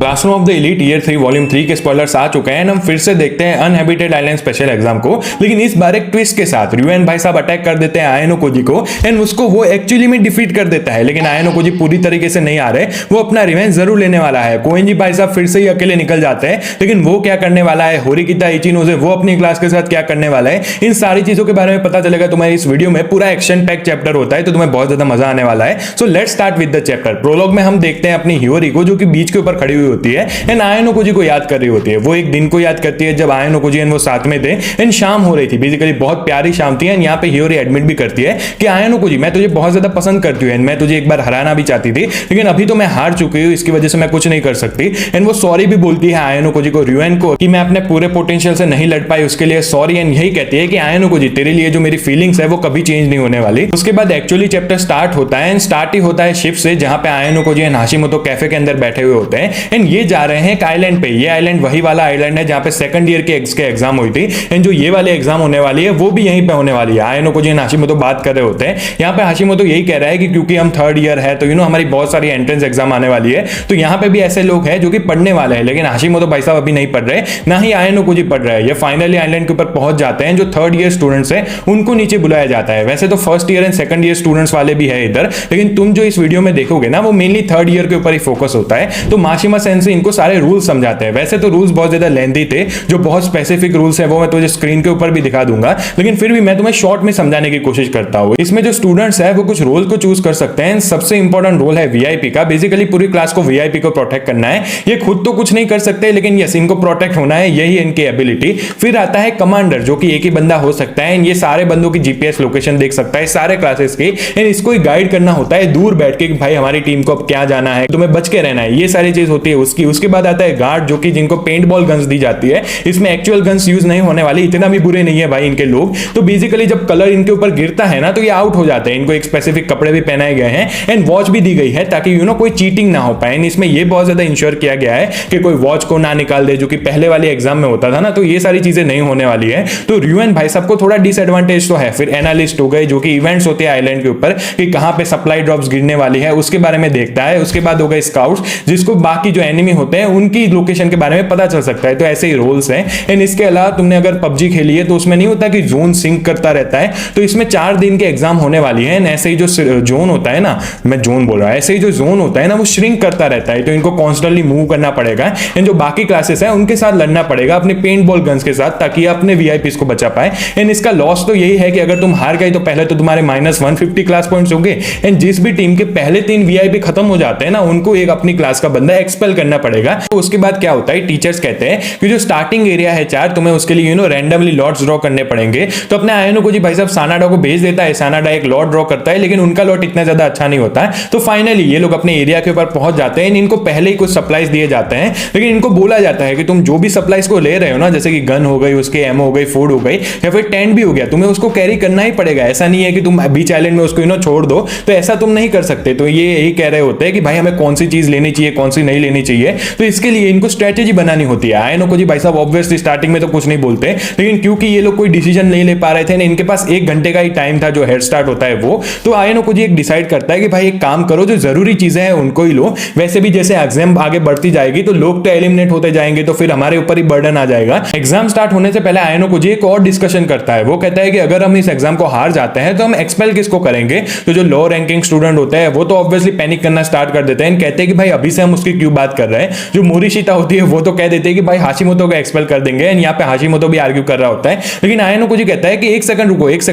Classroom of the elite year 3 volume 3 के spoilers आ चुके हैं। हम फिर से देखते हैं अनहैबिटेड आइलैंड स्पेशल एग्जाम को, लेकिन इस बार एक ट्विस्ट के साथ। र्यूएन भाई साहब अटैक कर देते हैं आयनो कोजी को एंड उसको वो एक्चुअली में डिफीट कर देता है, लेकिन आयनो कोजी पूरी तरीके से नहीं आ रहे, वो अपना रिवेंज जरूर लेने वाला है। कोएंजी भाई साहब फिर से ही अकेले निकल जाते हैं, लेकिन वो क्या करने वाला है, होरिकिता इचिनोजे वो अपनी क्लास के साथ क्या करने वाला है, इन सारी चीजों के बारे में पता चलेगा तुम्हें इस वीडियो में। पूरा एक्शन पैक चैप्टर होता है, तो तुम्हें बहुत ज्यादा मजा आने वाला है। So let's start with the chapter. Prologue में हम देखते हैं अपनी हियोरी को, जो कि बीच के ऊपर खड़ी हुई होती है एंड आयनो कोजी को याद कर रही होती है। वो एक दिन को याद करती है जब आयनो कोजी एंड वो साथ में थे एंड शाम हो रही थी, बेसिकली बहुत प्यारी शाम थी। एंड यहाँ पे हियोरी एडमिट भी करती है कि आयनो कोजी मैं तुझे बहुत ज्यादा पसंद करती हूँ एंड मैं तुझे एक बार हराना भी चाहती थी, लेकिन अभी तो मैं हार चुकी हूँ, इसकी वजह से मैं कुछ नहीं कर सकती। एंड वो सॉरी भी बोलती है आयनो कोजी को, र्यूएन को, कि मैं अपने पूरे पोटेंशियल से नहीं लड़ पाई, उसके लिए सॉरी। एंड यही कहती है कि आयनो कोजी तेरे लिए जो मेरी फीलिंग्स है वो कभी चेंज नहीं होने वाली। उसके बाद एक्चुअली चैप्टर स्टार्ट होता है एंड स्टार्ट ही होता है शिप से, जहां पे आयनो कोजी एंड हाशिमोतो कैफे के अंदर बैठे हुए होते हैं एंड ये जा रहे हैं एक आइलैंड पे। ये आइलैंड वही वाला आइलैंड है जहां पे सेकंड ईयर के एग्जाम हुई थी एंड जो ये वाले एग्जाम होने वाली है वो भी यहीं पे होने वाली है। आयनो कोजी एंड हाशिमोतो बात कर रहे होते हैं। यहाँ पे हाशिमोतो यही कह रहा है कि क्योंकि हम थर्ड ईयर है तो हमारी बहुत सारी एंट्रेंस एग्जाम आने वाली है, तो यहाँ पे भी ऐसे लोग हैं जो कि पढ़ने वाले हैं, लेकिन हाशिमोतो भाई साहब अभी नहीं पढ़ रहे, ना ही आयनो कोजी पढ़ रहा है। ये फाइनली आइलैंड के ऊपर पहुंच जाते हैं। जो थर्ड ईयर स्टूडेंट्स हैं उनको नीचे बुलाया जाता है। वैसे तो first year and second year students वाले भी है इधर, लेकिन तुम जो इस वीडियो में देखोगे ना वो मेनली थर्ड ईयर के ऊपर ही फोकस होता है। तो माशिमा सेंसेई इनको सारे रूल्स समझाते हैं। वैसे तो रूल्स बहुत ज्यादा लेंथी थे, जो बहुत स्पेसिफिक रूल्स है वो मैं तुझे स्क्रीन के ऊपर भी दिखा दूंगा, लेकिन फिर भी मैं तुम्हें शॉर्ट में समझाने की कोशिश करता हूं। इसमें जो स्टूडेंट्स है वो कुछ रोल को चूज कर सकते हैं। सबसे इंपॉर्टेंट रोल है वीआईपी का। बेसिकली पूरी क्लास को वीआईपी को प्रोटेक्ट करना है। ये खुद तो कुछ नहीं कर सकते, लेकिन यस इनको प्रोटेक्ट होना है, यही इनकी एबिलिटी। फिर आता है कमांडर, जो कि एक ही बंदा हो सकता है। ये सारे बंदों की जीपीएस लोकेशन देख सकता है सारे क्लासेस की एंड इसको गाइड करना होता है दूर बैठ के कि भाई हमारी टीम को अब क्या जाना है, तुम्हें बच के रहना है, ये सारी चीज होती है उसकी। उसके बाद आता है गार्ड, जो कि जिनको पेंट बॉल गन्स दी जाती है। इसमें एक्चुअल गन्स यूज नहीं होने वाली, इतना भी बुरे नहीं है भाई इनके लोग। तो बेसिकली जब कलर इनके ऊपर गिरता है ना तो ये आउट हो जाते हैं। इनको एक स्पेसिफिक कपड़े भी पहनाए गए हैं एंड वॉच भी दी गई है ताकि कोई चीटिंग ना हो पाए। इसमें ये बहुत ज्यादा इंश्योर किया गया है कि कोई वॉच को ना निकाल दे, जो कि पहले वाले एग्जाम में होता था ना, तो ये सारी चीजें नहीं होने वाली है। तो र्यूएन भाई साहब को थोड़ा डिसएडवांटेज तो है। फिर एनालिस्ट हो गए, जो कि इवेंट्स होते हैं आइलैंड के ऊपर कि कहां पे सप्लाई ड्रॉप्स गिरने वाली है उसके बारे में देखता है। उसके बाद हो गए स्काउट्स, जिसको बाकी जो एनिमी होते हैं उनकी लोकेशन के बारे में पता चल सकता है। तो ऐसे ही रोल्स हैं। एंड इसके अलावा तुमने अगर पबजी खेली है तो उसमें नहीं होता कि जोन सिंक करता रहता है, तो इसमें 4 दिन के एग्जाम होने वाली है। ऐसे ही जो जोन होता है ना, मैं जोन बोल रहा हूं, ऐसे ही जो जोन होता है ना वो श्रिंक करता रहता है, तो इनको कॉन्स्टेंटली मूव करना पड़ेगा एंड जो बाकी क्लासेस है उनके साथ लड़ना पड़ेगा अपने पेंट बॉल गन्स के साथ, ताकि अपने वीआईपीस को बचा पाए। एंड इसका लॉस तो यही है कि अगर तुम हार गए तो पहले तो तुम्हारे -150 क्लास पॉइंट्स होंगे एंड जिस भी टीम के पहले 3 वीआईपी खत्म हो जाते हैं ना उनको एक अपनी क्लास का बंदा एक्सपेल करना पड़ेगा। तो उसके बाद क्या होता है, टीचर्स कहते हैं कि जो स्टार्टिंग एरिया है 4, तुम्हें उसके लिए रैंडमली लॉट्स ड्रॉ करने पड़ेंगे। तो अपने आयनो कोजी भाई साहब सानाडा को भेज देता है। सानाडा एक लॉट ड्रॉ करता है, लेकिन उनका लॉट इतना ज्यादा अच्छा नहीं होता है। तो फाइनली ये लोग अपने एरिया के ऊपर पहुंच जाते हैं। इनको पहले ही कुछ सप्लाईज दिए जाते हैं, लेकिन इनको बोला जाता है कि तुम जो भी सप्लाईज को ले रहे हो ना, जैसे कि गन हो गई, उसके एमओ हो गई, फूड हो गई, या फिर टेंट भी हो गया, तुम्हें उसको कैरी करना ही पड़ेगा। ऐसा नहीं है कि तुम बीच आइलैंड में उसको छोड़ दो, तो ऐसा तुम नहीं कर सकते। तो ये यही कह रहे होते हैं कि भाई हमें कौन सी चीज लेनी चाहिए, कौन सी नहीं लेनी चाहिए। तो इसके लिए इनको स्ट्रेटेजी बनानी होती है। आयनो कोजी भाई साहब ऑब्वियसली स्टार्टिंग में तो कुछ नहीं बोलते, लेकिन क्योंकि ये लोग कोई डिसीजन नहीं ले पा रहे थे ना, इनके पास 1 घंटे का ही टाइम था जो हेड स्टार्ट होता है वो। तो आयनो कोजी एक डिसाइड करता है कि भाई एक काम करो, जो जरूरी चीजें हैं उनको ही लो। वैसे भी जैसे एग्जाम आगे बढ़ती जाएगी तो लोग तो एलिमिनेट होते जाएंगे, तो फिर हमारे ऊपर ही बर्डन आ जाएगा। एग्जाम स्टार्ट होने से पहले आयनो कोजी एक और डिस्कशन करता है। वो कहता है कि अगर हम इस एग्जाम को हार जाते हैं तो हम एक्सपेल किसको करेंगे। तो जो लो रैंकिंग स्टूडेंट होते हैं वो तो ऑब्वियसली पैनिक करना स्टार्ट कर देते हैं, कहते हैं कि भाई अभी से हम उसकी क्यों बात कर रहे हैं। जो मोरिशिता होती है वो तो कह देते हैं कि भाई हाशिमोतो को एक्सपेल कर देंगे, एंड यहाँ पे हाशिमोतो भी आर्ग्यू कर रहा होता है। लेकिन आयनो कोजी कहता है कि एक सेकंड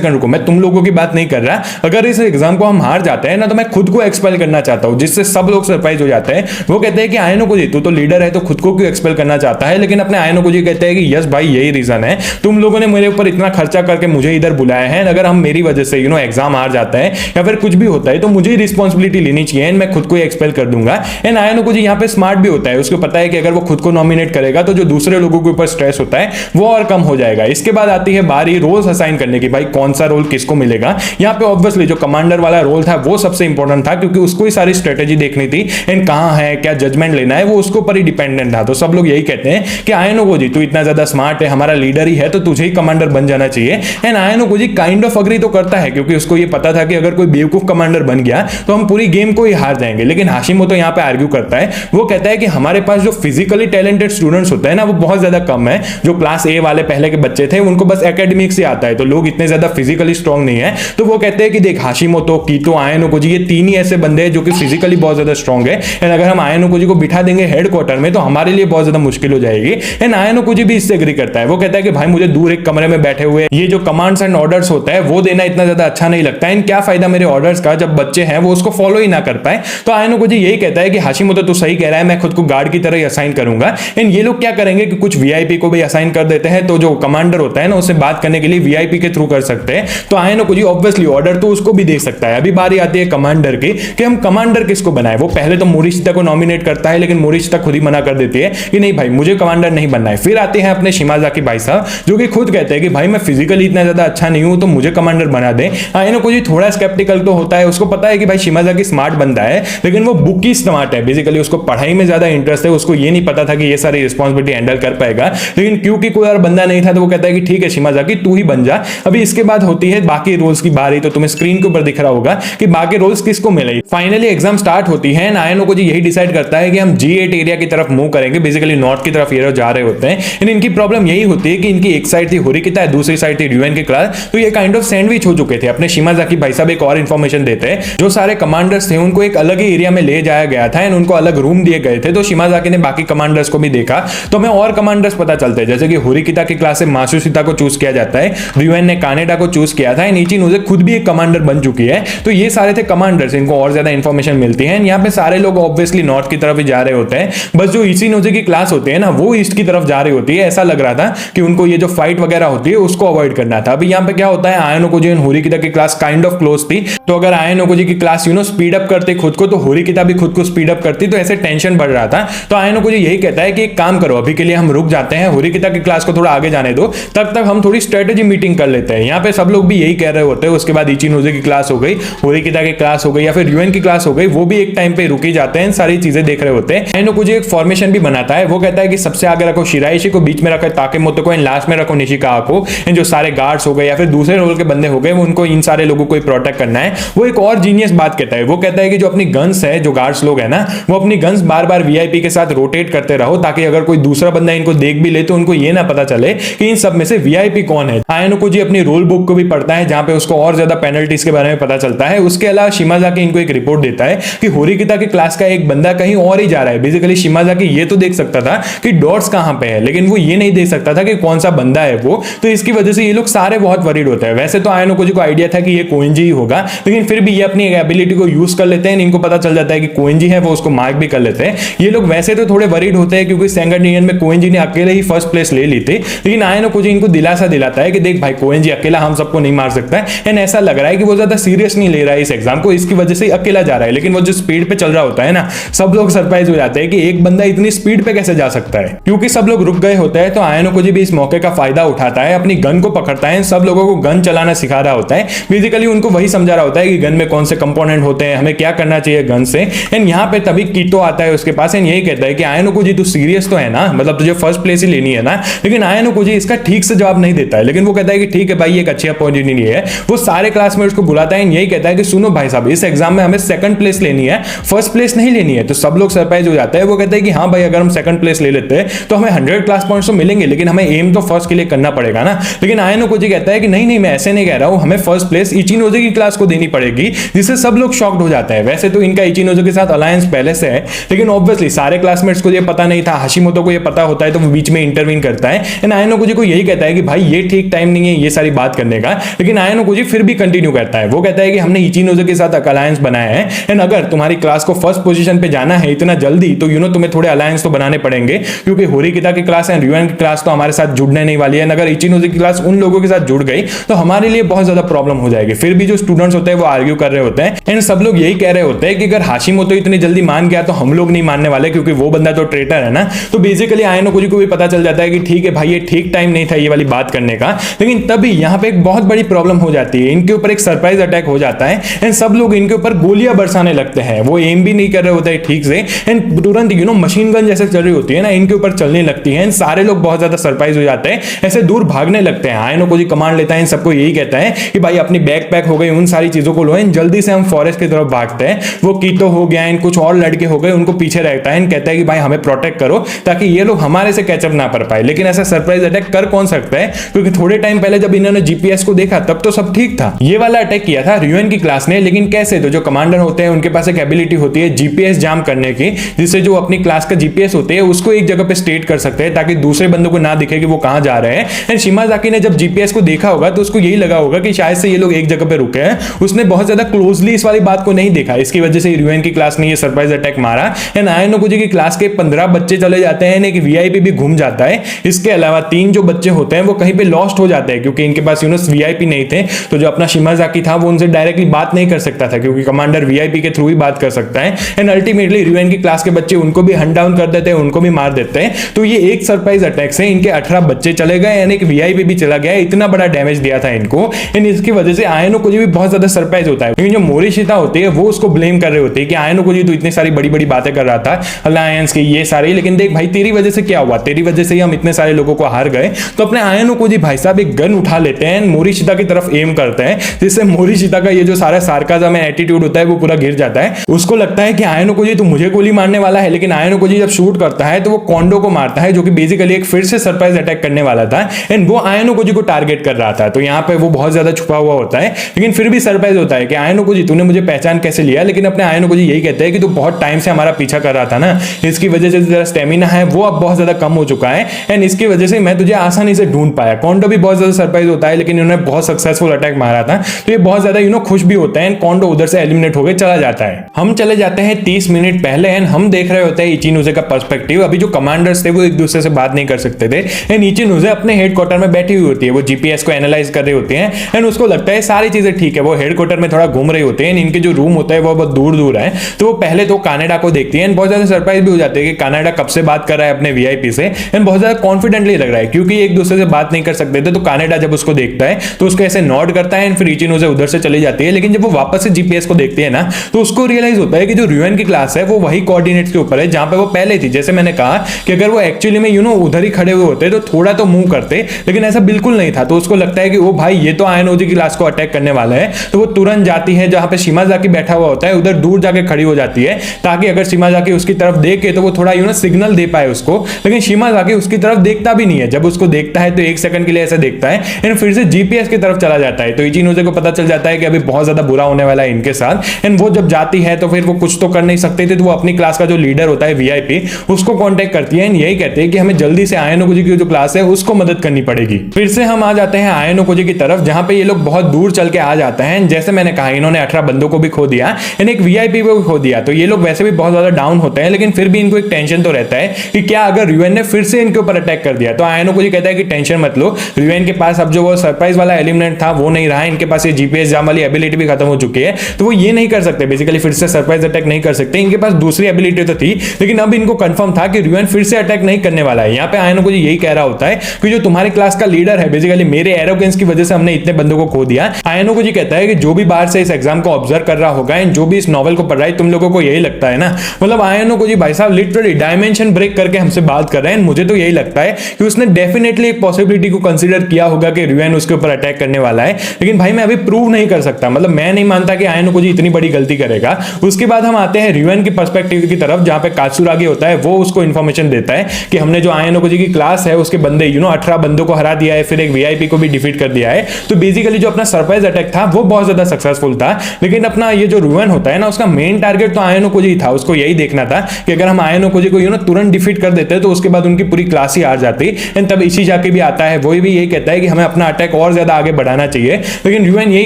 रुको, मैं तुम लोगों की बात नहीं कर रहा। अगर इस एग्जाम को हम हार जाते हैं ना तो मैं खुद को एक्सपेल करना चाहता हूं, जिससे सब लोग सरप्राइज हो जाते हैं। वो कहते हैं कि आयनो कोजी तू तो लीडर है, तो खुद को क्यों एक्सपेल करना चाहता है। लेकिन अपने आयनो कोजी कहते हैं कि यस भाई यही रीजन है, तुम लोगों ने मेरे ऊपर इतना खर्चा करके मुझे इधर बुलाया है, अगर हम मेरी वजह से एग्जाम हार जाता है या फिर कुछ भी होता है तो मुझे रिस्पॉन्सिबिलिटी लेनी चाहिए एंड मैं खुद को एक्सपेल कर दूंगा। एंड आयनो कोजी यहाँ पे स्मार्ट भी होता है, उसको पता है कि अगर वो खुद को नॉमिनेट करेगा तो जो दूसरे लोगों के ऊपर स्ट्रेस होता है वो और कम हो जाएगा। इसके बाद आती है बारी रोल्स असाइन करने की, भाई कौन सा रोल किसको मिलेगा। यहाँ पे ऑब्वियसली जो कमांडर वाला रोल था वो सबसे इंपॉर्टेंट था, क्योंकि उसको ही सारी स्ट्रेटेजी देखनी थी एंड कहां है क्या जजमेंट लेना है वो उसको पर ही डिपेंडेंट था। तो सब लोग यही कहते हैं कि आयनो कोजी तू इतना ज्यादा स्मार्ट है, हमारा लीडर ही है, तो तुझे ही कमांडर बन जाना चाहिए। एंड आयनो कोजी काइंड ऑफ अग्री तो करता है, क्योंकि उसको ये पता था कि अगर कोई बेवकूफ कमांडर बन गया तो हम पूरी गेम को ही हार जाएंगे। लेकिन हाशिमोतो यहाँ पे आर्ग्यू करता है, वो कहता है कि हमारे पास जो फिजिकली टैलेंटेड स्टूडेंट्स होते हैं ना वो बहुत ज्यादा कम है। जो क्लास ए वाले पहले के बच्चे थे उनको बस एकेडमिक से आता है, तो लोग इतने ज्यादा फिजिकली स्ट्रांग नहीं है। तो वो कहते हैं कि देख हाशिमोतो, कीतो, आयन ओकोजी ये तीन ही ऐसे बंदे हैं जो कि फिजिकली बहुत ज्यादा स्ट्रांग है। एंड अगर हम आयन ओकोजी को बिठा देंगे हेडक्वार्टर में तो हमारे लिए बहुत ज्यादा मुश्किल हो जाएगी। एंड आयन ओकोजी भी इससे एग्री करता है। वो कहता है कि भाई मुझे दूर एक कमरे में बैठे हुए ये जो कमांड्स एंड ऑर्डर्स होता है वो देना इतना ज्यादा अच्छा नहीं लगता है। क्या फायदा मेरे ऑर्डर्स का जब बच्चे हैं वो उसको फॉलो ही ना कर पाए। तो आयन ओकोजी यही कहता है कि हाशिमोतो तो सही कह रहा है, मैं खुद को गार्ड की तरह ही असाइन करूंगा। एंड ये लोग क्या करेंगे कि कुछ वीआईपी को भी असाइन कर देते हैं, तो जो कमांडर होता है ना उससे बात करने के लिए वीआईपी के थ्रू कर सकते हैं। तो आयन ओकोजी ऑब्वियसली ऑर्डर तो उसको भी दे सकता है। अभी बारी आती है कमांडर की कि हम कमांडर किसको बनाए। वो पहले तो मोरिशिता को नॉमिनेट करता है, लेकिन मोरिशिता खुद ही मना कर देती है कि नहीं भाई मुझे कमांडर नहीं बनना है। फिर आते हैं अपने शिमाजाकी भाई साहब जो कि खुद कहते हैं कि भाई मैं फिजिकली इतना ज्यादा अच्छा नहीं हूं तो मुझे कमांडर बना दे। आयन ओकोजी थोड़ा स्केप्टिकल तो होता है, उसको पता है कि भाई शिमाजाकी स्मार्ट बंदा है, लेकिन वो बुक की स्मार्ट है। बेसिकली उसको पढ़ाई में ज्यादा इंटरेस्ट है, उसको ये नहीं पता था कि ये सारी रिस्पॉन्सिबिलिटी हैंडल कर पाएगा। लेकिन क्योंकि कोई और बंदा नहीं था तो वो कहता है कि ठीक है शिमाजाकी तू ही बन जा। अभी इसके बाद होती है बाकी रोल्स की बारी, तो तुम्हें स्क्रीन के ऊपर दिख रहा होगा कि बाकी रोल्स किसको मिले। फाइनली एग्जाम स्टार्ट होती है। आयन ओकोजी यही डिसाइड करता है कि हम G8 एरिया की तरफ मूव करेंगे। बेसिकली नॉर्थ की तरफ ये जा रहे होते हैं। इनकी प्रॉब्लम यही होती है कि इनकी एक साइड थी होरिकिता, दूसरी साइड थी र्यूएन की क्लास, तो ये काइंड ऑफ सैंडविच हो चुके थे। अपने शिमाजाकी भाई साहब एक और इंफॉर्मेशन देते हैं, जो सारे कमांडर्स थे उनको एक अलग ही एरिया में ले जाया गया था एंड उनको अलग रूम दिए गए थे। तो शिमाजाकी ने बाकी कमांडर्स को भी देखा तो हमें और कमांडर्स पता चलते हैं, जैसे कि होरिकिता की क्लास से मासुशिता को चूज किया जाता है, र्यूएन ने कानेडा को चूज किया था, इचिनोजे खुद भी एक कमांडर बन चुकी है। तो ये सारे थे कमांडर्स, इनको और ज्यादा इंफॉर्मेशन मिलती है। यहाँ पे सारे लोग ऑब्वियसली नॉर्थ की तरफ ही जा रहे होते हैं, बस जो इचिनोजे की क्लास होती है ना वो ईस्ट की तरफ जा रही होती है। ऐसा लग रहा था कि उनको ये जो फाइट वगैरह होती है उसको अवॉइड करना था। अभी यहाँ पे क्या होता है, आयन ओकोजी और होरिकिता की क्लास काइंड ऑफ क्लोज थी, तो अगर आयन ओकोजी की क्लास स्पीड अप करते खुद को तो होरिकिता भी खुद को स्पीड अप करती, तो ऐसे टेंशन बढ़ रहा था। तो आयन ओकोजी यही कहता है कि एक काम करो अभी के लिए हम रुक जाते हैं, होरिकिता की क्लास को थोड़ा आगे जाने दो, तब तक हम थोड़ी स्ट्रेटेजी मीटिंग कर लेते हैं। यहाँ पे सब लोग भी यही कह रहे होते हैं। उसके बाद इचिनोजे की क्लास हो गई, होरिकिता की क्लास हो गई या फिर र्यूएन की क्लास हो गई, वो भी एक टाइम पे रुकी जाते हैं, सारी चीजें देख रहे होते हैं। आयन ओकोजी एक फॉर्मेशन भी बनाता है। वो कहता है कि सबसे आगे रखो शिराइशी को, बीच में रखो ताकेमोतो को, लास्ट में रखो निशिकावा को। जो सारे गार्ड्स हो गए या फिर दूसरे रोल के बंदे हो गए उनको इन सारे लोगों को प्रोटेक्ट करना है। वो एक और जीनियस बात कहता है, वो कहता है कि जो अपनी गन्स है, जो गार्ड्स लोग है ना, वो अपनी गन्स बार बार वीआईपी के साथ रोटेट करते रहो, ताकि अगर कोई दूसरा बंदा इनको देख भी ले तो उनको ये ना पता चले कि इन सब में से वीआईपी कौन है। आयन ओकोजी अपनी रूल बुक को भी पढ़ता है जहां पे उसको और ज्यादा पेनल्टीज के बारे में पता चलता है। उसके अलावा शिमाजाकी इनको एक रिपोर्ट देता है कि होरिकिता की क्लास का एक बंदा कहीं और ही जा रहा है। बेसिकली शिमाजाकी ये तो देख सकता था कि डॉट्स कहां पे है, लेकिन वो ये नहीं देख सकता था कि कौन सा बंदा है वो। तो इसकी वजह से ये लोग सारे बहुत वरीड होते हैं। वैसे तो आयन ओकोजी को आइडिया था कि ये कोएंजी ही होगा, लेकिन फिर भी ये अपनी एबिलिटी को यूज कर लेते हैं। इनको पता चल जाता है कि कोएंजी है, वो उसको मार्क भी कर लेते हैं। ये लोग वैसे तो थोड़े वरीड होते हैं क्योंकि सेकंड यूनियन में कोएंजी ने अकेले ही फर्स्ट प्लेस ले ली थी, लेकिन आयन ओकोजी इनको दिलासा दिलाता है कि देख भाई कोएंजी अकेला हम सबको नहीं मार सकता है। एंड ऐसा लग रहा है कि वो ज्यादा सीरियस नहीं ले रहा है इस एग्जाम को, इसकी वजह से अकेला जा रहा है। लेकिन वो जो स्पीड पे चल रहा होता है ना, सब लोग सरप्राइज हो जाते हैं कि एक बंदा इतनी स्पीड पे कैसे जा सकता है। क्योंकि सब लोग रुक गए होते हैं तो आयन ओकोजी भी इस मौके का फायदा उठाता है, अपनी गन को पकड़ता है, सब लोगों को गन चलाना सिखा रहा होता है। बेसिकली उनको वही समझा रहा होता है कि गन में कौन से कंपोनेंट होते हैं, हमें क्या करना चाहिए गन से। एंड यहाँ पे तभी कीतो आता है उसके पास एंड यही कहता है कि आयन ओकोजी तू सीरियस तो है ना, मतलब तुझे फर्स्ट प्लेस ही लेनी है ना। लेकिन आयन ओकोजी इसका ठीक से जवाब नहीं देता है, लेकिन वो कहता है कि ठीक है भाई एक अच्छी अपॉर्चुनिटी है। वो सारे क्लासमेट्स को बुलाता है, यही कहता है कि सुनो भाई साहब इस एग्जाम में हमें सेकंड प्लेस लेनी है, फर्स्ट प्लेस नहीं लेनी है। तो सब लोग सरप्राइज हो जाते हैं। वो कहते हैं कि हाँ भाई अगर हम सेकंड प्लेस ले लेते हैं तो हमें 100 क्लास पॉइंट्स तो मिलेंगे, लेकिन हमें एम तो फर्स्ट के लिए करना पड़ेगा ना। लेकिन आयन ओकोजी कहता है कि नहीं नहीं मैं ऐसे नहीं कह रहा हूं, हमें फर्स्ट प्लेस इचिनोजे की क्लास को देनी पड़ेगी, जिससे सब लोग शॉक्ड हो जाते हैं। वैसे तो इनका इचिनोजे के साथ अलायंस पहले से है, लेकिन ऑब्वियसली सारे क्लासमेट्स को ये पता नहीं था। हाशिमोतो को ये पता होता है तो वो बीच में इंटरवीन करता है। एंड आयन ओकोजी को यही कहता है कि भाई ये ठीक टाइम नहीं है ये सारी बात करने का, लेकिन आयन ओकोजी फिर भी कंटिन्यू करता है। वो कहता है कि हमने इचिनोजे के साथ अलायंस बनाया है एंड अगर तुम्हारी क्लास को फर्स्ट पोजीशन पे जाना है इतना जल्दी तो तुम्हें थोड़े अलायंस तो बनाने पड़ेंगे, क्योंकि होरिकिता की क्लास एंड र्यूएन की क्लास तो हमारे साथ जुड़ने नहीं वाली है। अगर इचिनोजे की क्लास उन लोगों के साथ जुड़ गई तो हमारे लिए बहुत ज्यादा प्रॉब्लम हो जाएगी। फिर भी जो स्टूडेंट्स होते हैं वो आर्ग्यू कर रहे होते हैं एंड सब लोग यही कह रहे होते हैं कि अगर हाशिमोतो इतनी जल्दी मान गया तो हम लोग नहीं मानने वाले, क्योंकि वो बंदा तो ट्रेटर है ना। तो बेसिकली आयन ओकोजी को भी पता चल जाता है कि ठीक है भाई ये ठीक टाइम नहीं था ये वाली बात करने का। लेकिन तभी यहाँ पे एक बहुत बड़ी प्रॉब्लम हो जाती है, इनके ऊपर एक सरप्राइज अटैक हो जाता है एंड सब लोग इनके ऊपर गोलियां बरसाने लगते हैं। वो एम भी नहीं कर रहे होते हैं ठीक से एंड तुरंत मशीन गन जैसे चल रही होती है ना इनके ऊपर चलने लगती है। सारे लोग बहुत ज्यादा सरप्राइज हो जाते हैं, ऐसे दूर भागने लगते हैं। आयन ओकोजी कमांड लेता है, इन सबको यही कहता है कि भाई अपनी बैग पैक हो गई, उन सारी चीजों को लो, जल्दी से हम फॉरेस्ट की तरफ भागते हैं। वो कीतो हो गया, कुछ और लड़के हो गए, उनको पीछे रहता है, कहता है कि भाई हमें प्रोटेक्ट करो ताकि ये लोग हमारे से कैचअप ना कर पाए। लेकिन ऐसा सरप्राइज अटैक कर कौन सकता है, क्योंकि थोड़े टाइम पहले जब इन्होंने जीपीएस को देखा तब तो सब ठीक था। ये वाला अटैक किया था रिवेन की क्लास ने, लेकिन कैसे, तो जो कमांडर होते हैं उनके पास एक एबिलिटी होती है जीपीएस जाम करने की, जिससे जो अपनी क्लास का जीपीएस होते हैं उसको एक जगह पे स्टेट कर सकते हैं ताकि दूसरे बंदों को ना दिखे कि वो कहां जा रहे हैं। एंड शिमाजाकी ने जब जीपीएस को देखा होगा तो उसको यही लगा होगा कि शायद से ये लोग एक जगह पे रुके हैं। उसने बहुत ज्यादा क्लोजली इस वाली बात को नहीं देखा, इसकी वजह से रिवेन की क्लास ने ये सरप्राइज अटैक मारा। एंड आयानोकुजी की क्लास के 15 बच्चे चले जाते हैं, एक वीआईपी भी घूम जाता है। इसके अलावा 3 जो बच्चे होते हैं वो कहीं पे लॉस्ट हो जाते हैं, क्योंकि इनके पास वीआईपी नहीं थे। तो जो अपना शिमाजाकी था वो उनसे डायरेक्टली बात नहीं कर सकता था, क्योंकि कमांडर वीआईपी के थ्रू ही बात कर सकता है। एंड अल्टीमेटली रिवेन की क्लास के बच्चे उनको भी हंट डाउन कर देते हैं, उनको भी मार देते हैं। तो ये एक सरप्राइज अटैक से इनके 18 बच्चे चले गए, यानी एक वीआईपी भी चला गया। इतना बड़ा डैमेज दिया था इनको। एंड इसकी वजह से आयानोकुजी भी बहुत ज्यादा सरप्राइज होता है, लेकिन जो मोरिशिता होती है वो उसको ब्लेम कर रहे होते हैं कि आयानोकुजी तो इतनी सारी बड़ी बड़ी बातें कर रहा था अलायंस की ये सारी, लेकिन देख भाई तेरी वजह से क्या हुआ, तेरी वजह से ही हम इतने सारे लोगों को हार गए। तो अपने आयानोकुजी भाई साहब एक गन उठा लेते हैं, मोरिशिता की तरफ एम करते हैं, जिससे मोरिशिता का ये जो सारा सार्काज़म है, एटीट्यूड होता है वो पूरा गिर जाता है। उसको लगता है कि आयानोकुजी तो मुझे गोली मारने वाला है, लेकिन आयानोकुजी जब शूट करता है तो वो कोंडो को मारता है, जो कि बेसिकली एक फिर से सरप्राइज अटैक करने वाला था। एंड वो आयानोकुजी को टारगेट कर रहा था। तो यहाँ पे वो बहुत ज्यादा छुपा हुआ होता है, लेकिन फिर भी सरप्राइज होता है कि आयानोकुजी तूने मुझे पहचान कैसे लिया। लेकिन अपने आयानोकुजी यही कहते हैं कि तू बहुत टाइम से हमारा पीछा कर रहा था ना, इसकी वजह से तेरा स्टेमिना है वो अब बहुत ज्यादा कम हो चुका है, एंड इसकी वजह से मैं तुझे आसानी से ढूंढ पाया। कोंडो भी बहुत ज्यादा सरप्राइज होता है, लेकिन उन्होंने बहुत सक्सेसफुल अटैक मारा था, तो ये बहुत ज्यादा खुश भी होता है। कोंडो उधर से एलिमिनेट होकर चला जाता है। हम चले जाते हैं 30 मिनट पहले, एंड हम देख रहे होते हैं इचिनोजे का पर्सपेक्टिव। अभी जो कमांडर्स थे वो एक दूसरे से बात नहीं कर सकते थे, एंड इचिनोजे अपने हेडक्वार्टर में बैठी हुई होती है, वो जीपीएस को एनालाइज कर रहे होते हैं। एंड उसको लगता है सारी चीजें ठीक है, वो हेडक्वार्टर में थोड़ा घूम रहे होते हैं। इनके जो रूम होता है वो बहुत दूर दूर है। तो वो पहले तो कनाडा को देखती है, बहुत ज्यादा सरप्राइज भी हो जाते हैं कि कनाडा कब से बात कर रहा है अपने वीआईपी से, एंड बहुत ज्यादा कॉन्फिडेंटली लग रहा है, क्योंकि एक दूसरे से बात नहीं कर सकते थे। तो कनाडा जब उसको देखता है तो उसको ऐसे नॉड करता है, फिर इचिनोजे उधर से चली जाती है। लेकिन जब वो वापस से जीपीएस को देखती है ना, तो उसको रियलाइज होता है कि जो रिवेन की क्लास है वो वही कोऑर्डिनेट्स के ऊपर है जहां पे वो पहले थी। जैसे मैंने कहा कि अगर वो एक्चुअली में उधर ही खड़े हुए होते तो थोड़ा तो मूव करते, लेकिन ऐसा बिल्कुल नहीं था। तो उसको लगता है कि वो भाई ये तो आयानोजी की क्लास को अटैक करने वाला है। तो वो तुरंत जाती है जहां पे शिमाजाकी बैठा हुआ होता है, उधर दूर जाके खड़ी हो जाती है, ताकि अगर शिमाजाकी उसकी तरफ देखे तो वो थोड़ा सिग्नल दे पाए उसको। लेकिन शिमाजाकी उसकी तरफ देखता भी नहीं है। जब उसको देखता है तो 1 सेकंड के लिए ऐसा देखता है, एंड फिर से जीपीएस की तरफ चला जाता है। तो इचिनोजे को पता चल जाता है कि अभी बहुत ज्यादा बुरा होने वाला है इनके साथ। एंड वो जब जाती है तो फिर वो कुछ तो कर नहीं सकते थे, तो वो अपनी क्लास का जो लीडर होता है वीआईपी उसको कांटेक्ट करती है, एंड यही कहते हैं कि हमें जल्दी से आयानोकुजी की जो क्लास है उसको मदद करनी पड़ेगी। फिर से हम आ जाते हैं आयानोकुजी की तरफ, जहां पे ये लोग बहुत दूर चल के आ जाते हैं। जैसे मैंने कहा इन्होंने 18 बंदों को भी खो दिया, एंड एक वीआईपी को भी खो दिया। तो ये लोग वैसे भी बहुत ज्यादा डाउन होते हैं, लेकिन फिर भी इनको एक टेंशन तो रहता है कि क्या अगर रिवेन ने फिर से इनके ऊपर अटैक कर दिया। तो आयानोकुजी कहता है कि टेंशन मत लो, रिवेन के पास अब जो वो सरप्राइज वाला एलिमेंट था वो नहीं रहा, इनके पास ये जीपीएस जाम वाली एबिलिटी भी खत्म हो चुकी है। तो वो ये नहीं कर सकते, बेसिकली फिर से सरप्राइज अटैक नहीं कर सकते। इनके पास दूसरी एबिलिटी तो थी, लेकिन अब इनको कंफर्म था कि रिवेन फिर से अटैक नहीं करने वाला है। यहाँ पे आयानोकुजी यही कह रहा होता है कि जो तुम्हारी क्लास का लीडर है, बेसिकली मेरे एरोगेंस की वजह से हमने इतने बंदों को खो दिया। आयानोकुजी कहता है कि जो भी बाहर से इस एग्जाम को ऑब्जर्व कर रहा होगा, एंड जो भी इस नॉवल को पढ़ रहा है, तुम लोगों को यही लगता है ना। मतलब आयानोकुजी भाई साहब लिटरली डायमेंशन ब्रेक करके हमसे बात कर रहे हैं। मुझे तो यही लगता है कि उसने डेफिनेटली एक पॉसिबिलिटी को कंसीडर किया होगा कि रिवेन उसके ऊपर अटैक करने वाला है, लेकिन भाई मैं अभी प्रूव नहीं कर सकता। मतलब मैं नहीं मानता कि आयानोकुजी इतनी बड़ी गलती करेगा। उसके बाद हम आते हैं रिवेन की पर्सपेक्टिव की तरफ, जहां पे कात्सुरागी होता है, वो उसको इंफॉर्मेशन देता है कि हमने जो आयानोकुजी की क्लास है उसके बंदे 18 बंदों को हरा दिया है, फिर एक वीआईपी को भी डिफीट कर दिया है। तो बेसिकली जो अपना सरप्राइज अटैक था वो बहुत ज्यादा सक्सेसफुल था, लेकिन अपना ये जो रिवेन होता है ना, उसका मेन टारगेट तो आयानोकुजी था। उसको यही देखना था कि अगर हम आयानोकुजी को तुरंत डिफीट कर देते तो उसके बाद उनकी पूरी क्लास ही हार जाती। एंड तब इशिजाकी भी आता है, वो भी यही कहता है कि हमें अपना अटैक और ज्यादा आगे बढ़ाना चाहिए। लेकिन रिवेन यही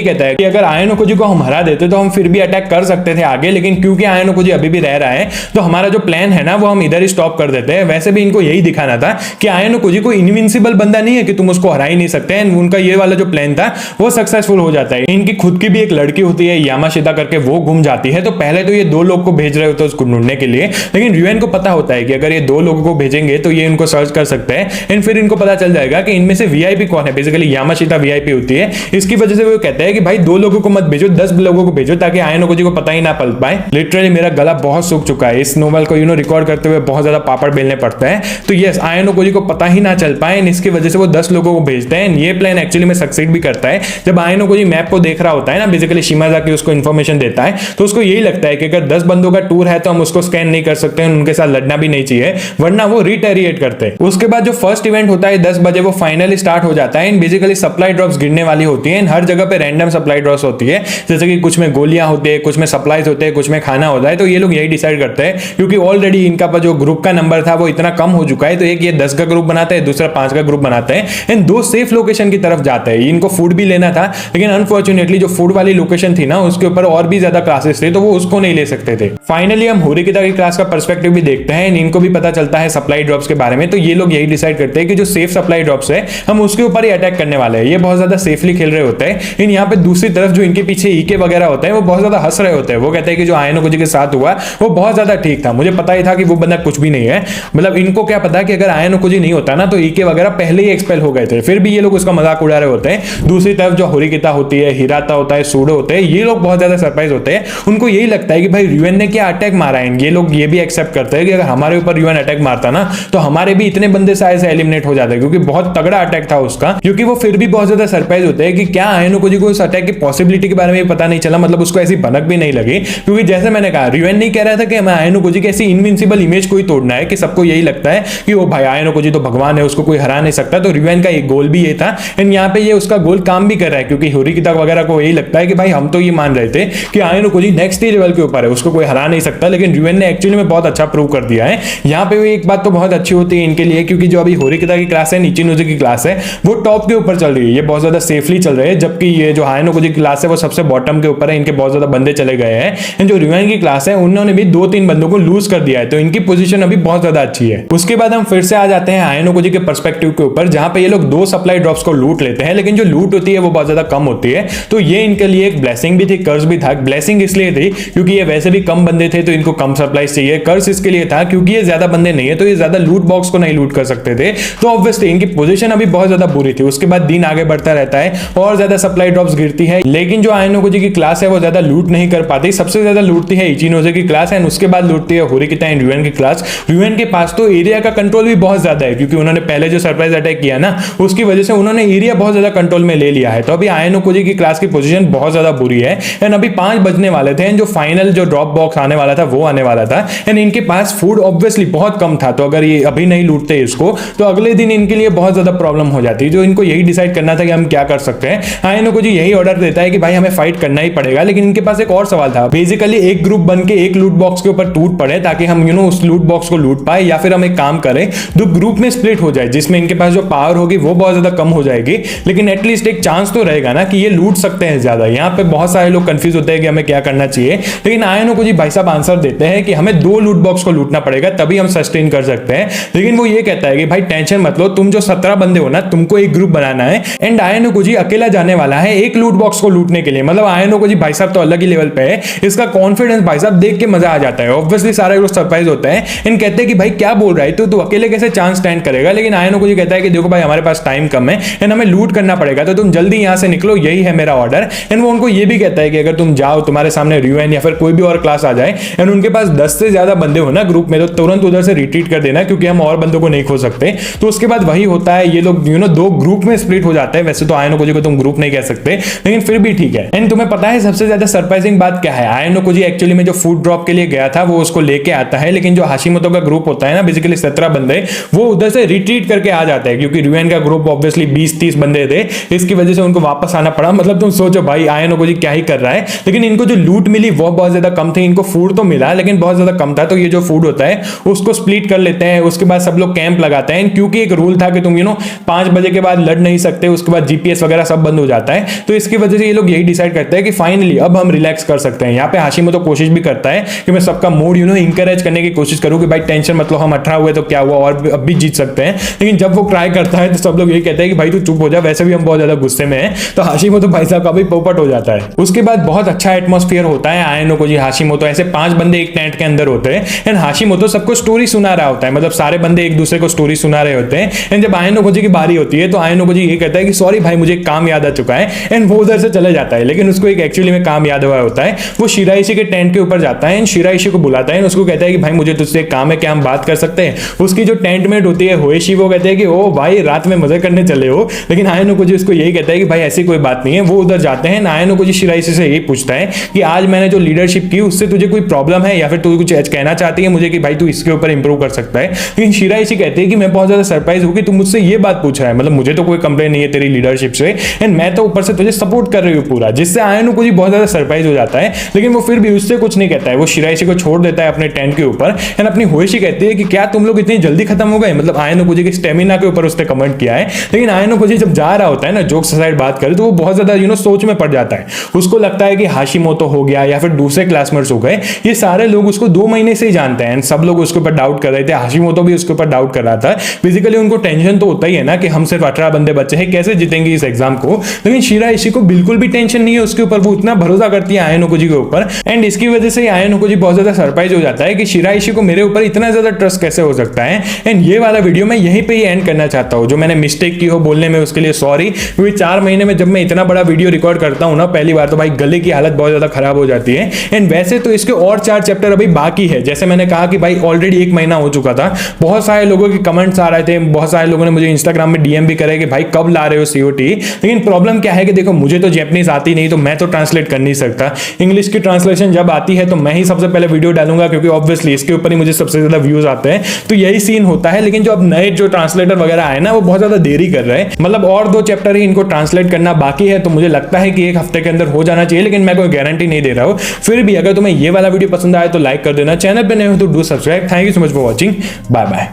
कहता है कि अगर आयानोकुजी को हम हरा देते तो हम फिर भी अटैक कर सकते थे आगे, लेकिन क्योंकि आयानोकुजी अभी भी रह रहा है तो हमारा जो प्लान है ना वो हम इधर ही स्टॉप कर देते हैं। वैसे भी इनको यही दिखाना था कि आयानोकुजी को इनविंसिबल बंदा नहीं है कि तुम उसको हरा ही नहीं सकते। एंड उनका ये वाला जो प्लान था वो सक्सेसफुल हो जाता है। इनकी खुद की भी एक लड़की होती है यामाशिता करके, वो गुम जाती है। तो पहले तो ये 2 लोग को भेज रहे होते हैं उसको ढूंढने के लिए, लेकिन रिवेन को पता होता है कि अगर ये 2 लोगों को भेजेंगे तो ये इनको सर्च कर सकते हैं, एंड फिर इनको पता चल जाएगा कि इनमें से वीआईपी कौन है। बेसिकली यामाशिता वीआईपी होती है। इसकी वजह से वो कहते हैं कि भाई 2 लोगों को मत भेजो, 10 लोगों को भेजो, ताकि आयानोकुजी को पता ही ना पल पाए। लिटरली मेरा गला बहुत सूख चुका है इस नोवेल को रिकॉर्ड करते हुए, बहुत ज्यादा पापड़ बेलने पड़ता है। तो यस, आयानोकुजी को पता ही ना चल पाए, इसकी वजह से वो 10 लोगों को भेजते हैं। ये प्लान एक्चुअली में सक्सीड भी करता है। जब आयानोकुजी मैप को देख रहा होता है ना, बेसिकली शिमाजाकी उसको इंफॉर्मेशन देता है, तो उसको यही लगता है कि अगर 10 बंदों का टूर है तो हम उसको स्कैन नहीं कर सकते हैं, उनके साथ लड़ना भी नहीं चाहिए वरना वो रिटेरिएट करते हैं। उसके बाद जो फर्स्ट इवेंट होता है 10 बजे वो फाइनली स्टार्ट हो जाता है। बेसिकली सप्लाई ड्रॉप्स गिरने वाली होती है, हर जगह पे रैंडम सप्लाई ड्रॉप्स होती है, जैसे कि कुछ में गोलियां होती है, कुछ में सप्लाईज होते हैं, कुछ में खाना होता है। तो ये लोग यही डिसाइड करते हैं क्योंकि ऑलरेडी इनका जो ग्रुप का नंबर था वो इतना कम हो चुका है, तो एक ये 10 का ग्रुप बनाते हैं, दूसरा 5 का ग्रुप बनाते हैं एंड दो सेफ लोकेशन की तरफ जाते हैं। इनको फूड भी लेना था लेकिन अनफॉर्चुनेटली जो फूड वाली लोकेशन थी ना उसके ऊपर और भी ज्यादा क्लासेस थे तो वो उसको नहीं ले सकते थे। फाइनली हम होरिकिता की क्लास का पर्सपेक्टिव भी देखते हैं, इनको भी पता चलता है सप्लाई ड्रॉप्स के बारे में, तो ये लोग यही डिसाइड करते हैं कि जो सेफ सप्लाई ड्रॉप्स है हम उसके ऊपर ही अटैक करने वाले हैं। ये बहुत ज्यादा सेफली खेल रहे होते हैं। इन यहाँ पे दूसरी तरफ जो इनके पीछे ईके वगैरह होते हैं वो बहुत ज्यादा हंस रहे होते हैं। वो कहते हैं कि जो आयनो कुजी के साथ हुआ वो बहुत ज्यादा ठीक था, मुझे पता ही था कि वो बंदा कुछ भी नहीं है। मतलब इनको क्या पता कि अगर आयनो कुजी नहीं होता ना तो ईके वगैरह पहले ही एक्सपेल हो गए थे, फिर भी ये लोग उसका मजाक उड़ा रहे होते हैं। दूसरी तरफ जो होरिकिता होती है, हिराता होता है, सूडो होते हैं, ये लोग बहुत ज्यादा सरप्राइज होते हैं। उनको यही लगता है कि भाई रिवेन ने क्या अटैक मारा है। ये लोग ये भी एक्सेप्ट करते हैं कि अगर हमारे ऊपर रिवेन अटैक मारता ना तो हमारे भी इतने बंदे शायद से एलिमिनेट हो जाते, क्योंकि बहुत तगड़ा अटैक था उसका। क्योंकि वो फिर भी बहुत ज्यादा सरप्राइज होते हैं कि क्या आयनो कुजी को इस अटैक की पॉसिबिलिटी के बारे में पता नहीं चला, मतलब उसको ऐसी भनक भी नहीं लगी। क्योंकि जैसे मैंने कहा रिवेन नहीं कह रहा था कि हमें आयनो कुजी की ऐसी इनविंसिबल इमेज को ही तोड़ना है कि सबको यही लगता है कि ओ भाई आयनो कुजी तो भगवान है, उसको कोई हरा नहीं सकता। तो रिवेन का एक गोल भी ये था एंड यहाँ पे ये उसका गोल काम भी कर रहा है, क्योंकि होरिकिता वगैरह को यही लगता है कि भाई हम तो ये मान रहे थे कि आयनो कुजी नेक्स्ट ही लेवल के ऊपर है, उसको कोई हरा नहीं सकता, लेकिन रिवेन ने एक्चुअली में बहुत अच्छा प्रूव कर दिया है। यहाँ पे एक बात तो बहुत अच्छी होती है इनके लिए, क्योंकि जो अभी होरिकिता की क्लास है, इचिनोजी की क्लास है, वो टॉप के ऊपर चल रही है, ये बहुत ज्यादा सेफली चल रहे हैं, जबकि ये जो आयनो कुजी की क्लास है वो सबसे बॉटम के ऊपर है, इनके बहुत ज्यादा बंदे चले गए हैं। जो रिवेन की क्लास है उन्होंने भी 2-3 बंदों को लूज कर दिया है, तो इनकी पोजीशन अभी बहुत ज्यादा अच्छी है। उसके बाद हम फिर से आ जाते हैं आयनो कुजी के पर्सपेक्टिव के ऊपर, जहां पे ये लोग 2 सप्लाई ड्रॉप्स को लूट लेते हैं, लेकिन जो लूट होती है वो बहुत ज्यादा कम होती है। तो ये इनके लिए एक ब्लेसिंग भी थी, कर्ज भी था। ब्लेसिंग इसलिए थी क्योंकि ये वैसे भी कम बंदे थे तो इनको कम सप्लाईज चाहिए। कर्ज इसके लिए था क्योंकि ये ज्यादा बंदे नहीं है तो ये ज्यादा लूट बॉक्स को नहीं लूट कर सकते थे, तो ऑब्वियसली इनकी पोजीशन अभी बहुत ज्यादा बुरी थी। उसके बाद दिन आगे बढ़ता रहता है और ज्यादा सप्लाई ड्रॉप्स गिरती है, लेकिन जो आयनो कुजी की क्लास है वो ज्यादा लूट नहीं कर पाती। सबसे ज्यादा लूटती है इचिनोजे की क्लास एंड उसके बाद लूटती है होरिकिता एंड रिवेन की क्लास। रिवेन के पास तो एरिया का कंट्रोल भी बहुत ज्यादा है, क्योंकि उन्होंने पहले जो सरप्राइज अटैक किया ना उसकी वजह से उन्होंने एरिया बहुत ज्यादा कंट्रोल में ले लिया है। तो अभी आयनो कुजी की क्लास की पोजीशन बहुत ज्यादा बुरी है एंड अभी 5 बजने वाले थे एंड जो फाइनल जो ड्रॉप बॉक्स आने वाला था वो आने वाला था एंड इनके पास फूड ऑब्वियसली बहुत कम था, तो अगर ये अभी नहीं लूटते इसको तो अगले दिन इनके लिए बहुत ज्यादा प्रॉब्लम हो जाती है। जो इनको यही डिसाइड करना था कि हम क्या कर सकते हैं। आयनो कुजी यही ऑर्डर देता है कि भाई हमें फाइट करना ही पड़ेगा, लेकिन इनके पास एक और सवाल था। बेसिकली एक ग्रुप बन के एक लूट बॉक्स के ऊपर टूट पड़े ताकि हम उस लूट बॉक्स को लूट पाए, या फिर हम एक काम करें 2 ग्रुप में स्प्लिट हो जाए जिसमें इनके पास जो पावर होगी वो बहुत ज्यादा कम हो जाएगी, लेकिन एटलीस्ट एक चांस तो रहेगा ना कि ये लूट सकते हैं ज्यादा। यहाँ पे बहुत सारे लोग कंफ्यूज होते हैं कि हमें क्या करना चाहिए, लेकिन आयनो कुजी भाई साहब आंसर देते हैं कि हमें 2 लूट बॉक्स को लूटना पड़ेगा तभी हम सस्टेन कर सकते हैं। लेकिन वो ये कहता है कि भाई टेंशन मत लो, तुम जो 17 बंदे हो ना तुमको एक ग्रुप बनाना है एंड आयनो कुजी अकेला जाने वाला है एक लूट बॉक्स को लूटने के लिए। मतलब आयनो कुजी भाई साहब तो अलग ही लेवल पे है, इसका कॉन्फिडेंस भाई साहब देख के मजा आ जाता है। ऑब्वियसली सारे लोग सरप्राइज होते हैं एंड कहते हैं कि भाई क्या बोल रहा है तू अकेले कैसे चांस स्टैंड करेगा। लेकिन आयनो कुजी कहता है कि देखो भाई हमारे पास टाइम कम है एंड हमें लूट करना पड़ेगा, तो तुम जल्दी यहां से निकलो, यही है मेरा ऑर्डर। एंड वो उनको ये भी कहता है कि अगर तुम जाओ तुम्हारे सामने रिवेन या फिर कोई भी और क्लास आ जाए एंड उनके पास 10 से ज्यादा बंदे हो ना ग्रुप में तो तुरंत उधर से रिट्रीट कर देना, क्योंकि हम और बंदों को नहीं खो सकते। तो उसके बाद वही होता है, ये लोग 2 ग्रुप में स्प्लिट हो जाते हैं। वैसे तो आयनो कुजी को तुम ग्रुप नहीं कह सकते, लेकिन फिर भी ठीक है। एंड तुम्हें पता है सबसे ज्यादा सरप्राइजिंग बात क्या है? आयनो कुजी एक्चुअली में जो फूड ड्रॉप के लिए गया था वो उसको लेके आता है, लेकिन जो हाशिमोतो का ग्रुप होता है ना बेसिकली 17 बंदे, वो उधर से रिट्रीट करके आ जाते हैं, क्योंकि रिवेन का ग्रुप ऑब्वियसली 20-30 बंदे थे, इसकी वजह से उनको वापस आना पड़ा। मतलब तुम सोचो भाई आयनो कुजी क्या ही कर रहा है। लेकिन इनको जो लूट मिली वो बहुत ज्यादा कम थी, इनको फूड तो मिला लेकिन बहुत ज्यादा कम था, तो ये जो फूड होता है उसको स्प्लिट कर लेते हैं। उसके बाद सब लोग कैंप लगाते हैं, क्योंकि एक रूल था कि तुम 5 बजे के बाद लड़ नहीं सकते, उसके बाद जीपीएस वगैरह सब बंद हो जाता है। तो इसकी वजह से ये लोग यही डिसाइड करते हैं कि फाइनली अब हम रिलैक्स कर सकते हैं। यहाँ पे हाशिमोतो कोशिश भी करता है कि मैं सबका मूड इंकरेज करने की कोशिश करूं कि भाई टेंशन मत लो, हम 18 हुए तो क्या हुआ, और अब भी जीत सकते हैं। लेकिन जब वो ट्राई करता है तो सब लोग यही कहते हैं कि भाई तू चुप हो जा, वैसे भी हम बहुत ज्यादा गुस्से में हैं। तो हाशिमोतो भाई साहब का भी पोपट हो जाता है। उसके बाद बहुत अच्छा एटमॉस्फेयर होता है। आयनो कुजी, हाशिमोतो ऐसे 5 बंदे एक टेंट के अंदर होते हैं एंड हाशिमोतो सबको स्टोरी सुना रहा होता है, मतलब सारे बंदे एक दूसरे को स्टोरी सुना रहे होते हैं। एंड जब आयनो कुजी की बारी होती है तो आयनो कुजी ये कहता है कि सॉरी भाई मुझे एक काम याद आ चुका है, एंड वो उधर से चले जाता है। लेकिन उसको एक एक्चुअली में काम याद हुआ होता है। वो शिराइशी के टेंट के ऊपर जाता है एंड शिराइशी को बुलाता है, उसको कहता है कि भाई मुझे तुझसे एक काम है, क्या हम बात कर सकते हैं? उसकी जो टेंट मेट होती है होएशी, वो कहते हैं कि ओ भाई रात में मजे करने चले हो। लेकिन आयनो कुजी उसको यही कहता है कि भाई ऐसी कोई बात नहीं है। वो उधर जाते हैं, आयनो कुजी शिराइशी से यही पूछता है कि आज मैंने जो लीडरशिप की उससे तुझे कोई प्रॉब्लम है है या फिर तू कुछ कहना चाहती है मुझे कि भाई तू इसके ऊपर इंप्रूव कर सकता है। लेकिन शिराइशी कहती है कि मैं बहुत ज्यादा सरप्राइज हूं कि तू मुझसे ये बात पूछ रहा है, मतलब मुझे तो कोई कंप्लेन नहीं है तेरी लीडरशिप से एंड मैं तो ऊपर से तुझे सपोर्ट कर रही हूँ पूरा, जिससे आयन को जी बहुत ज्यादा सरप्राइज हो जाता है। लेकिन वो फिर भी उससे कुछ नहीं कहता है, वो शिराइशी को छोड़ देता है अपने टेंट के ऊपर एंड अपनी होइशी कहती है कि क्या तुम लोग इतनी जल्दी खत्म हो गए, मतलब आयन को जी के स्टेमिना के ऊपर उसने कमेंट किया है। लेकिन आयन को जी जब जा रहा होता है ना जोक्स साइड बात करे तो वो बहुत ज्यादा सोच में पड़ जाता है। उसको लगता है कि हाशिमोतो हो गया या फिर दूसरे क्लासमेट्स हो गए, ये सारे लोग उसको 2 महीने से ही जानते हैं एंड सब लोग उसके ऊपर डाउट कर रहे थे। हाशिमोतो भी उसके ऊपर डाउट कर रहा था। बेसिकली उनको टेंशन तो होता ही है ना कि हम सिर्फ 18 बंदे बच्चे हैं, कैसे जीतेंगे इस एग्जाम को। लेकिन शिराइशी को बिल्कुल भी टेंशन नहीं है उसके ऊपर, वो इतना भरोसा करती है आयन ओकोजी के ऊपर एंड इसकी वजह से आयन ओकोजी बहुत ज्यादा सरप्राइज हो जाता है कि शिराइशी को मेरे ऊपर इतना ज्यादा ट्रस्ट कैसे हो सकता है। एंड ये वाला वीडियो मैं यहीं पे ही एंड करना चाहता हूं। जो मैंने मिस्टेक की हो बोलने में उसके लिए सॉरी, क्योंकि 4 महीने में जब मैं इतना बड़ा वीडियो रिकॉर्ड करता हूं ना पहली बार, तो भाई गले की हालत बहुत ज्यादा खराब हो जाती है। एंड वैसे तो इसके और 4 चैप्टर अभी बाकी है, जैसे मैंने कहा कि भाई ऑलरेडी 1 महीना हो चुका था। बहुत सारे लोगों के कमेंट्स आ रहे थे, बहुत सारे लोगों ने मुझे इंस्टाग्राम में डीएम भी करे कि भाई कब ला रहे हो सीओटी। लेकिन प्रॉब्लम क्या है कि देखो मुझे तो जैपनीज आती नहीं, तो मैं तो ट्रांसलेट कर नहीं सकता। इंग्लिश की ट्रांसलेशन जब आती है तो मैं ही सबसे पहले वीडियो डालूंगा, क्योंकि ऑब्वियसली इसके ऊपर ही मुझे सबसे ज्यादा व्यूज आते हैं। तो यही सीन होता है। लेकिन जो अब नए जो ट्रांसलेटर वगैरह आए ना वो बहुत ज्यादा देरी कर रहे हैं, मतलब और 2 चैप्टर ही इनको ट्रांसलेट करना बाकी है। तो मुझे लगता है कि 1 हफ्ते के अंदर हो जाना चाहिए, लेकिन मैं कोई गारंटी नहीं दे रहा हूं। फिर भी अगर तुम्हें ये वाला वीडियो पसंद आए तो लाइक कर देना, चैनल पे नए हो तो do subscribe. Thank you so much for watching, bye bye.